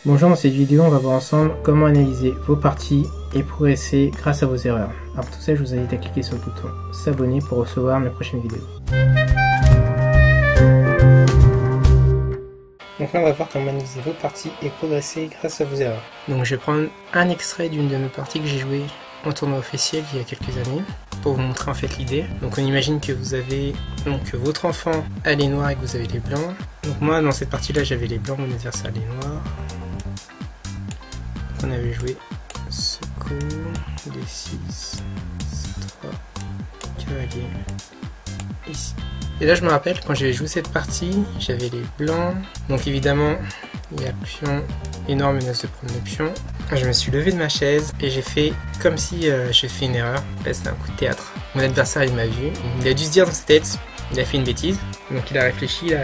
Bonjour, dans cette vidéo, on va voir ensemble comment analyser vos parties et progresser grâce à vos erreurs. Alors pour tout ça, je vous invite à cliquer sur le bouton s'abonner pour recevoir mes prochaines vidéos. Donc là, on va voir comment analyser vos parties et progresser grâce à vos erreurs. Donc je vais prendre un extrait d'une de mes parties que j'ai joué en tournoi officiel il y a quelques années pour vous montrer en fait l'idée. Donc on imagine que vous avez que votre enfant a les noirs et que vous avez les blancs. Donc moi dans cette partie là j'avais les blancs, mon adversaire les noirs. On avait joué ce coup, D6, C3, cavalier, ici. Et là je me rappelle quand j'avais joué cette partie, j'avais les blancs, donc évidemment il y a le pion, énorme menace de prendre le pion. Je me suis levé de ma chaise et j'ai fait comme si j'ai fait une erreur. Là c'était un coup de théâtre. Mon adversaire il m'a vu, il a dû se dire dans sa tête, il a fait une bêtise. Donc il a réfléchi, il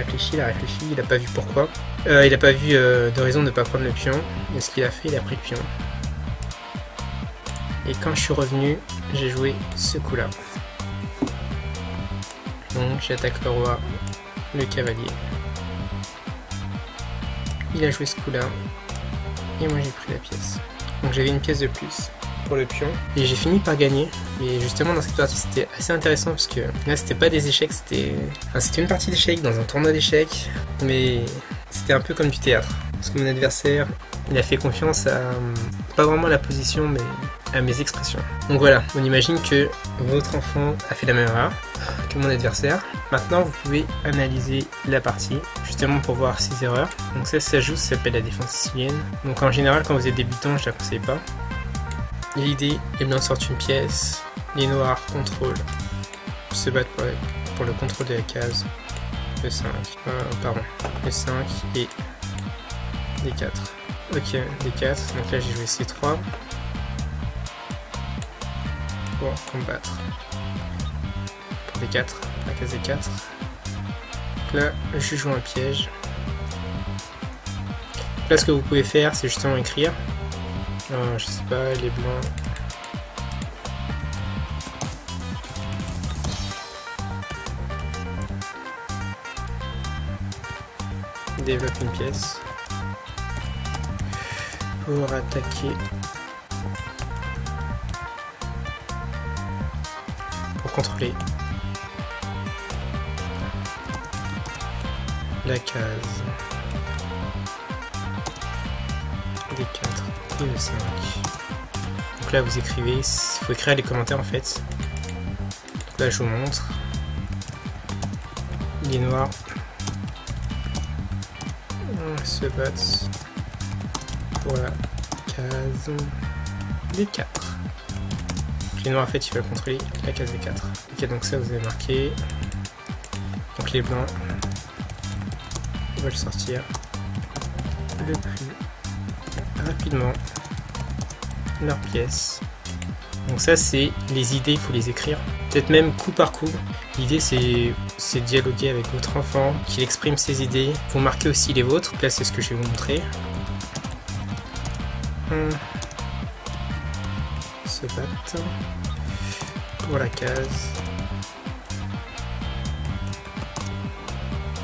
a pas vu pourquoi. Il a pas vu de raison de ne pas prendre le pion. Et ce qu'il a fait, il a pris le pion. Et quand je suis revenu, j'ai joué ce coup-là. Donc j'attaque le roi, le cavalier. Il a joué ce coup-là. Et moi j'ai pris la pièce. Donc j'avais une pièce de plus pour le pion. Et j'ai fini par gagner. Et justement dans cette partie c'était assez intéressant parce que là c'était pas des échecs, c'était une partie d'échecs dans un tournoi d'échecs. Mais c'était un peu comme du théâtre. Parce que mon adversaire, il a fait confiance à, pas vraiment la position, mais à mes expressions. Donc voilà, on imagine que votre enfant a fait la même erreur que mon adversaire. Maintenant, vous pouvez analyser la partie, justement pour voir ses erreurs. Donc ça joue, ça s'appelle la défense sicilienne. Donc en général, quand vous êtes débutant, je ne la conseille pas. L'idée est bien de sortir une pièce. Les noirs contrôlent, se battent pour le contrôle de la case. Le 5, le 5 et D4. Ok, D4, donc là j'ai joué C3 pour combattre. Pour D4, la case D4. Donc là, je joue un piège. Là, ce que vous pouvez faire, c'est justement écrire. Je sais pas, les blancs. Développe une pièce pour attaquer, pour contrôler la case D4 et le 5. Donc là vous écrivez, il faut écrire les commentaires en fait. Donc là je vous montre les noirs se battent pour la case D4. Les noirs en fait ils veulent contrôler la case D4. Ok, donc ça vous avez marqué. Donc les blancs veulent sortir le plus rapidement leur pièce. Donc ça c'est les idées, il faut les écrire. Peut-être même coup par coup. L'idée c'est dialoguer avec votre enfant, qu'il exprime ses idées. Vous marquez aussi les vôtres. Là c'est ce que je vais vous montrer. Se battent pour la case.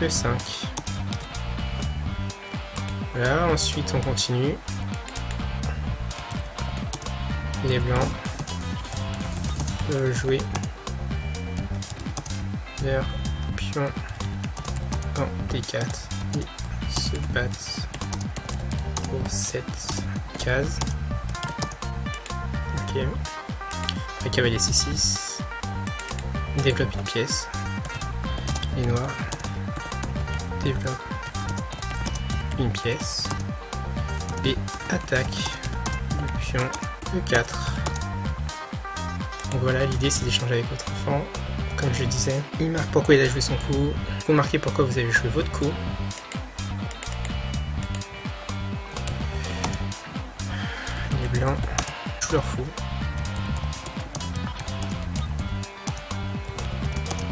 Le 5. Voilà, ensuite on continue. Les blancs peuvent jouer leur pion en D4 et se battent pour cette case. Ok. Le cavalier C6 développe une pièce. Les noirs développent une pièce et attaque le pion E4. Donc voilà, l'idée c'est d'échanger avec votre enfant. Comme je disais, il marque pourquoi il a joué son coup, vous marquez pourquoi vous avez joué votre coup. Les blancs jouent leur fou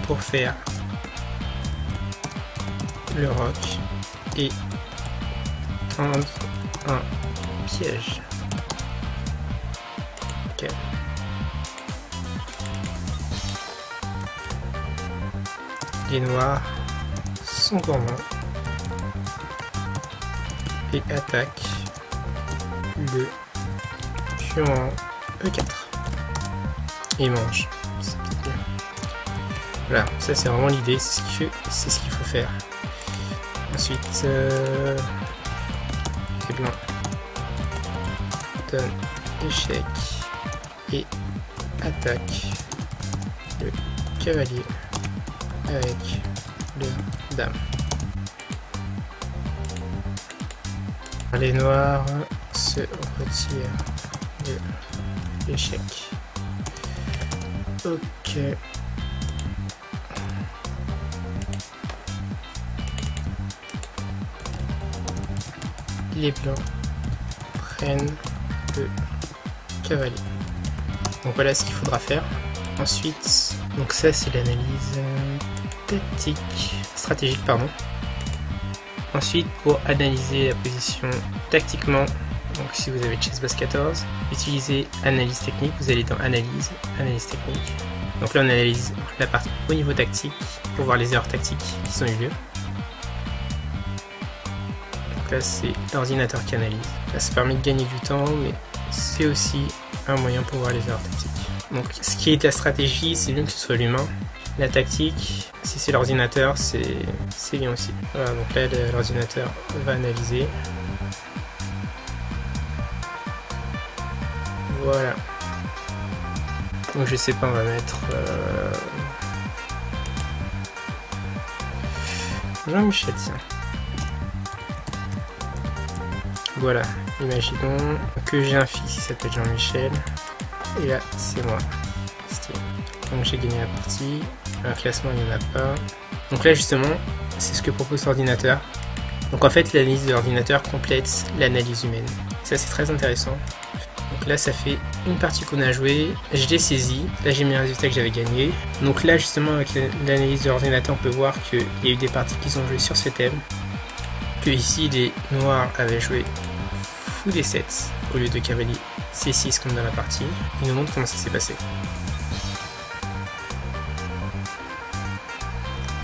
pour faire le roc et tendre un piège. Ok. Les noirs sont gourmands et attaquent le pion en E4 et mange. C'est peut-être bien. Voilà, ça c'est vraiment l'idée, c'est ce qu'il faut faire. Ensuite, les blancs donnent échec et attaque le cavalier avec le dame. Les noirs se retirent de l'échec. Ok. Les blancs prennent le cavalier. Donc voilà ce qu'il faudra faire. Ensuite, donc ça c'est l'analyse stratégique pardon. Ensuite, pour analyser la position tactiquement, donc si vous avez Chessbass 14, utilisez analyse technique, vous allez dans analyse technique. Donc là on analyse la partie au niveau tactique pour voir les erreurs tactiques qui ont eu lieu. Donc là c'est l'ordinateur qui analyse. Là ça permet de gagner du temps, mais c'est aussi un moyen pour voir les erreurs tactiques. Donc ce qui est la stratégie, c'est mieux que ce soit l'humain. La tactique, si c'est l'ordinateur, c'est bien aussi. Voilà, donc là l'ordinateur va analyser. Voilà. Donc je sais pas, on va mettre Jean-Michel, tiens. Voilà, imaginons que j'ai un fils qui s'appelle Jean-Michel. Et là, c'est moi. Donc j'ai gagné la partie. Un classement, il n'y en a pas. Donc là, justement, c'est ce que propose l'ordinateur. Donc en fait, l'analyse de l'ordinateur complète l'analyse humaine. Ça, c'est très intéressant. Donc là, ça fait une partie qu'on a jouée. Je l'ai saisie. Là, j'ai mis un résultat que j'avais gagné. Donc là, justement, avec l'analyse de l'ordinateur, on peut voir qu'il y a eu des parties qui ont joué sur ce thème. Que ici, les noirs avaient joué fou D7 au lieu de cavalier C6 comme dans la partie. Il nous montre comment ça s'est passé.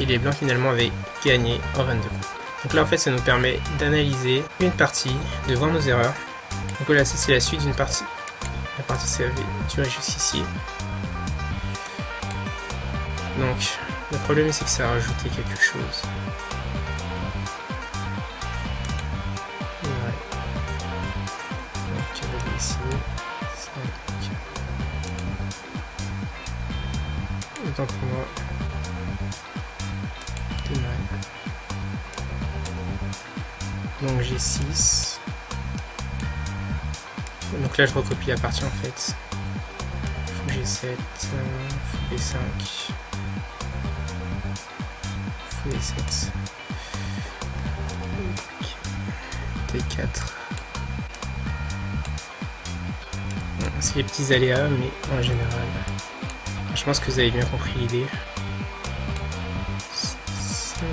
Et les blancs finalement avaient gagné en 22 coups. Donc là en fait ça nous permet d'analyser une partie, de voir nos erreurs. Donc voilà, ça c'est la suite d'une partie. La partie ça avait duré jusqu'ici. Donc le problème c'est que ça a rajouté quelque chose. Ouais. Donc cavalier ici. 5. Autant pour moi. Donc j'ai 6. Donc là je recopie la partie en fait. Fou G7, Fou B5, Fou D7, D4. Bon, c'est les petits aléas, mais en général, je pense que vous avez bien compris l'idée. Fou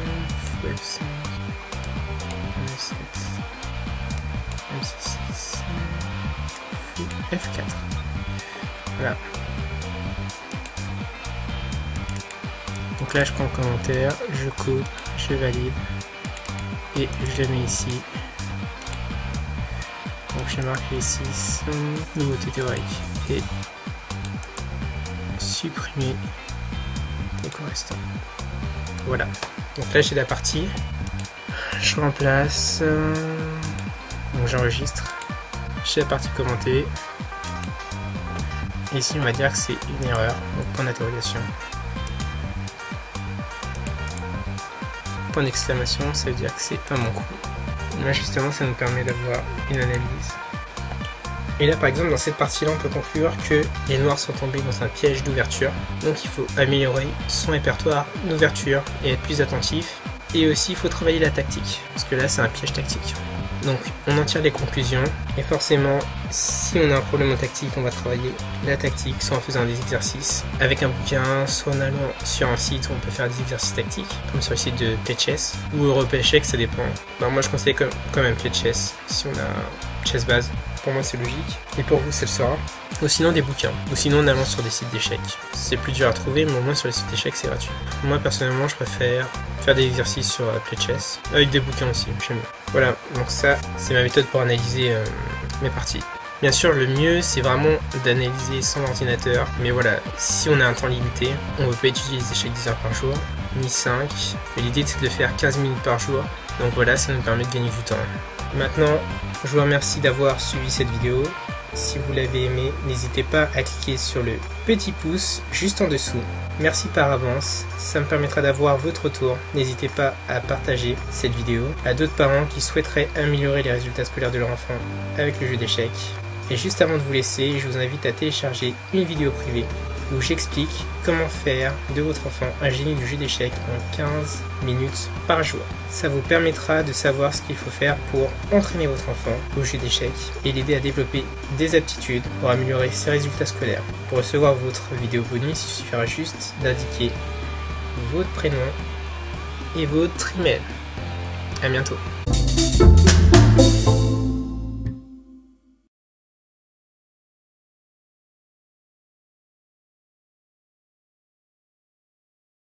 F5. M6, F4. Voilà. Donc là je prends le commentaire, je coupe, je valide et je le mets ici. Donc je marque les 6 nouveautés théoriques et supprimer les correspondants. Voilà. Donc là j'ai la partie. Je remplace. Donc j'enregistre. J'ai la partie commentée. Et ici on va dire que c'est une erreur. Donc point d'interrogation. Point d'exclamation, ça veut dire que c'est un bon coup. Là justement ça nous permet d'avoir une analyse. Et là par exemple dans cette partie là on peut conclure que les noirs sont tombés dans un piège d'ouverture. Donc il faut améliorer son répertoire d'ouverture et être plus attentif. Et aussi il faut travailler la tactique. Parce que là c'est un piège tactique. Donc on en tire des conclusions. Et forcément si on a un problème en tactique on va travailler la tactique soit en faisant des exercices avec un bouquin, soit en allant sur un site où on peut faire des exercices tactiques comme sur le site de Playchess ou EuropaÉchecs, ça dépend. Ben, moi je conseille quand même Playchess si on a Chessbass. Pour moi c'est logique et pour vous c'est le sera. Ou sinon des bouquins, ou sinon en allant sur des sites d'échecs. C'est plus dur à trouver mais au moins sur les sites d'échecs c'est gratuit. Moi personnellement je préfère faire des exercices sur Playchess avec des bouquins aussi, j'aime bien. Voilà, donc ça c'est ma méthode pour analyser mes parties. Bien sûr, le mieux, c'est vraiment d'analyser sans ordinateur. Mais voilà, si on a un temps limité, on ne peut pas étudier les échecs 10 heures par jour, ni 5. Mais l'idée, c'est de le faire 15 minutes par jour. Donc voilà, ça nous permet de gagner du temps. Maintenant, je vous remercie d'avoir suivi cette vidéo. Si vous l'avez aimé, n'hésitez pas à cliquer sur le petit pouce juste en dessous. Merci par avance, ça me permettra d'avoir votre retour. N'hésitez pas à partager cette vidéo à d'autres parents qui souhaiteraient améliorer les résultats scolaires de leur enfant avec le jeu d'échecs. Et juste avant de vous laisser, je vous invite à télécharger une vidéo privée où j'explique comment faire de votre enfant un génie du jeu d'échecs en 15 minutes par jour. Ça vous permettra de savoir ce qu'il faut faire pour entraîner votre enfant au jeu d'échecs et l'aider à développer des aptitudes pour améliorer ses résultats scolaires. Pour recevoir votre vidéo bonus, il suffira juste d'indiquer votre prénom et votre email. À bientôt.